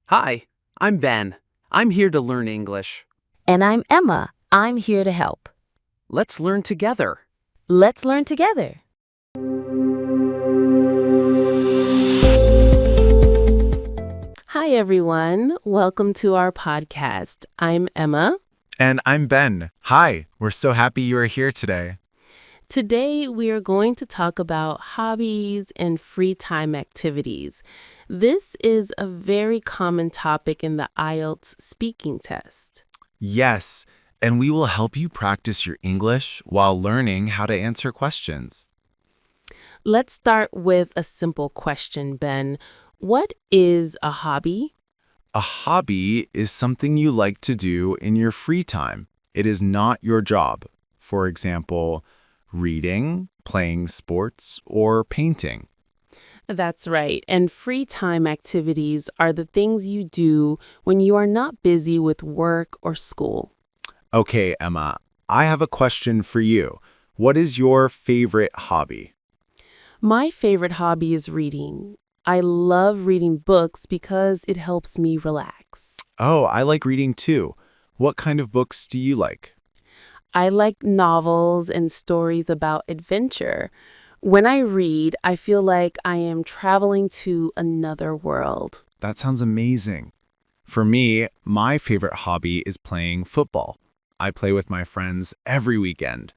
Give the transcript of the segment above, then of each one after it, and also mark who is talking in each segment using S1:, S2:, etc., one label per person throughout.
S1: Hi, I'm Ben. I'm here to learn English.
S2: And I'm Emma. I'm here to help.
S1: Let's learn together.
S2: Let's learn together. Hi, everyone. Welcome to our podcast. I'm Emma.
S3: And I'm Ben. Hi, we're so happy you are here today.
S2: Today, we are going to talk about hobbies and free time activities. This is a very common topic in the IELTS speaking test.
S3: Yes, and we will help you practice your English while learning how to answer questions.
S2: Let's start with a simple question, Ben. What is a hobby?
S3: A hobby is something you like to do in your free time. It is not your job. For example, reading, playing sports, or painting.
S2: That's right. And free time activities are the things you do when you are not busy with work or school.
S3: Okay, Emma, I have a question for you. What is your favorite hobby?
S2: My favorite hobby is reading. I love reading books because it helps me relax.
S3: Oh, I like reading too. What kind of books do you like?
S2: I like novels and stories about adventure. When I read, I feel like I am traveling to another world.
S3: That sounds amazing. For me, my favorite hobby is playing football. I play with my friends every weekend.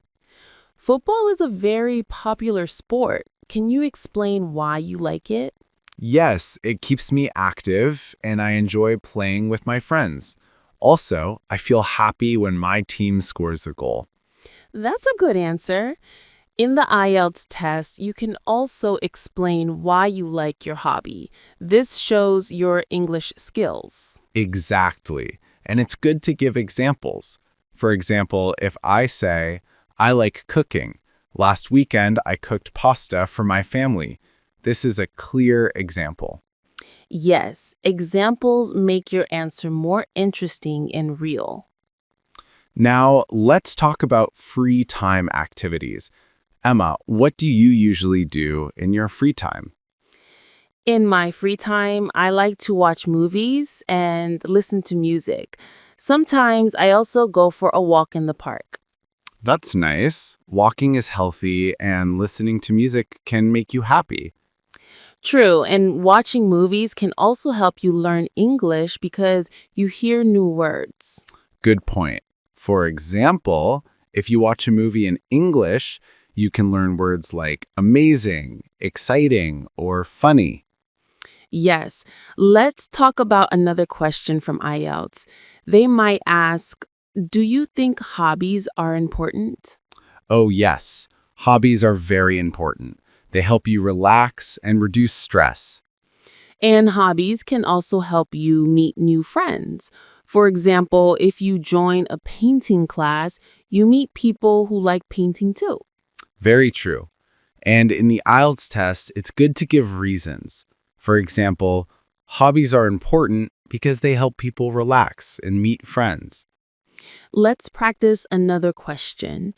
S2: Football is a very popular sport. Can you explain why you like it?
S3: Yes, it keeps me active and I enjoy playing with my friends. Also, I feel happy when my team scores a goal.
S2: That's a good answer. In the IELTS test, you can also explain why you like your hobby. This shows your English skills.
S3: Exactly. And it's good to give examples. For example, if I say, I like cooking. Last weekend, I cooked pasta for my family. This is a clear example.
S2: Yes, examples make your answer more interesting and real.
S3: Now, let's talk about free time activities. Emma, what do you usually do in your free time?
S2: In my free time, I like to watch movies and listen to music. Sometimes I also go for a walk in the park.
S3: That's nice. Walking is healthy and listening to music can make you happy.
S2: True, and watching movies can also help you learn English because you hear new words.
S3: Good point. For example, if you watch a movie in English, you can learn words like amazing, exciting, or funny.
S2: Yes, let's talk about another question from IELTS. They might ask, do you think hobbies are important?
S3: Oh, yes. Hobbies are very important. They help you relax and reduce stress.
S2: And hobbies can also help you meet new friends. For example, if you join a painting class, you meet people who like painting too.
S3: Very true. And in the IELTS test, it's good to give reasons. For example, hobbies are important because they help people relax and meet friends.
S2: Let's practice another question.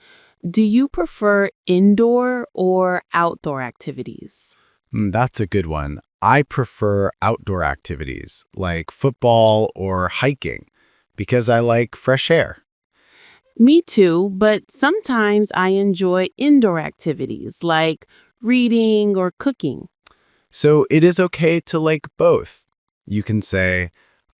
S2: Do you prefer indoor or outdoor activities?
S3: That's a good one. I prefer outdoor activities like football or hiking because I like fresh air.
S2: Me too, but sometimes I enjoy indoor activities like reading or cooking.
S3: So it is okay to like both. You can say,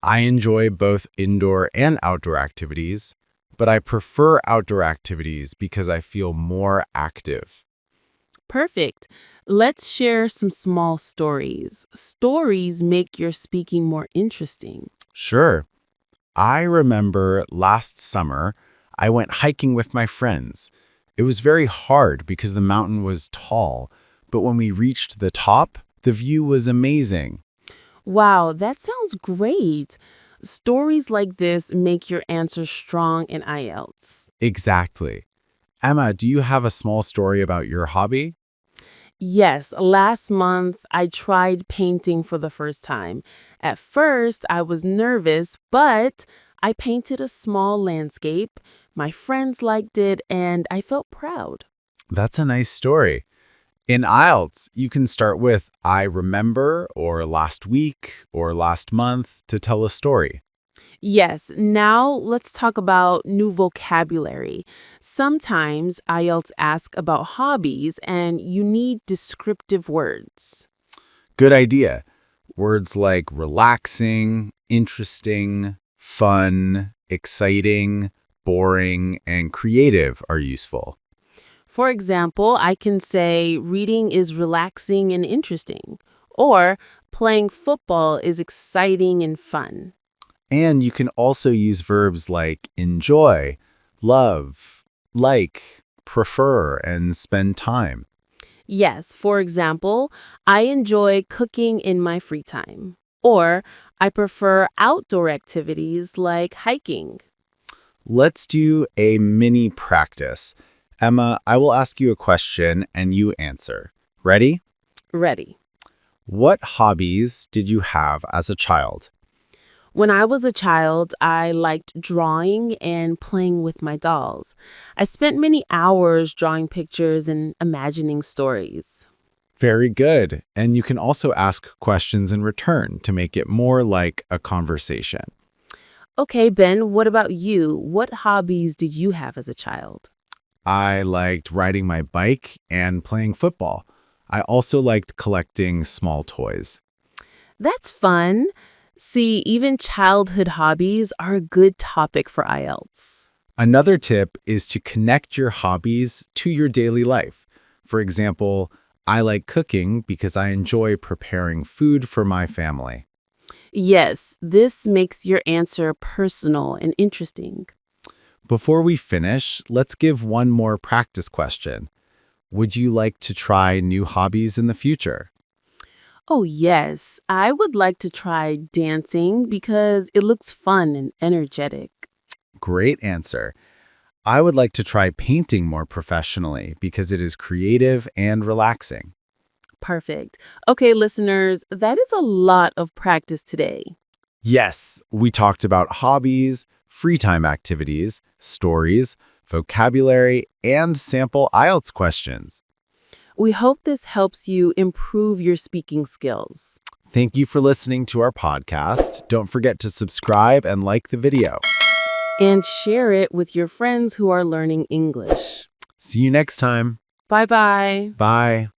S3: I enjoy both indoor and outdoor activities, but I prefer outdoor activities because I feel more active.
S2: Perfect. Let's share some small stories. Stories make your speaking more interesting.
S3: Sure. I remember last summer, I went hiking with my friends. It was very hard because the mountain was tall, but when we reached the top, the view was amazing.
S2: Wow, that sounds great. Stories like this make your answer strong in IELTS.
S3: Exactly. Emma, do you have a small story about your hobby?
S2: Yes, last month I tried painting for the first time. At first, I was nervous, but I painted a small landscape. My friends liked it, and I felt proud.
S3: That's a nice story. In IELTS, you can start with I remember or last week or last month to tell a story.
S2: Yes, now let's talk about new vocabulary. Sometimes IELTS ask about hobbies and you need descriptive words.
S3: Good idea. Words like relaxing, interesting, fun, exciting, boring, and creative are useful.
S2: For example, I can say reading is relaxing and interesting, or playing football is exciting and fun.
S3: And you can also use verbs like enjoy, love, like, prefer, and spend time.
S2: Yes, for example, I enjoy cooking in my free time, or I prefer outdoor activities like hiking.
S3: Let's do a mini practice. Emma, I will ask you a question and you answer. Ready?
S2: Ready.
S3: What hobbies did you have as a child?
S2: When I was a child, I liked drawing and playing with my dolls. I spent many hours drawing pictures and imagining stories.
S3: Very good. And you can also ask questions in return to make it more like a conversation.
S2: Okay, Ben, what about you? What hobbies did you have as a child?
S3: I liked riding my bike and playing football. I also liked collecting small toys.
S2: That's fun. See, even childhood hobbies are a good topic for IELTS.
S3: Another tip is to connect your hobbies to your daily life. For example, I like cooking because I enjoy preparing food for my family.
S2: Yes, this makes your answer personal and interesting.
S3: Before we finish, let's give one more practice question. Would you like to try new hobbies in the future?
S2: Oh, yes, I would like to try dancing because it looks fun and energetic.
S3: Great answer. I would like to try painting more professionally because it is creative and relaxing.
S2: Perfect. Okay, listeners, that is a lot of practice today.
S3: Yes, we talked about hobbies, free time activities, stories, vocabulary, and sample IELTS questions.
S2: We hope this helps you improve your speaking skills.
S3: Thank you for listening to our podcast. Don't forget to subscribe and like the video.
S2: And share it with your friends who are learning English.
S3: See you next time.
S2: Bye-bye.
S3: Bye.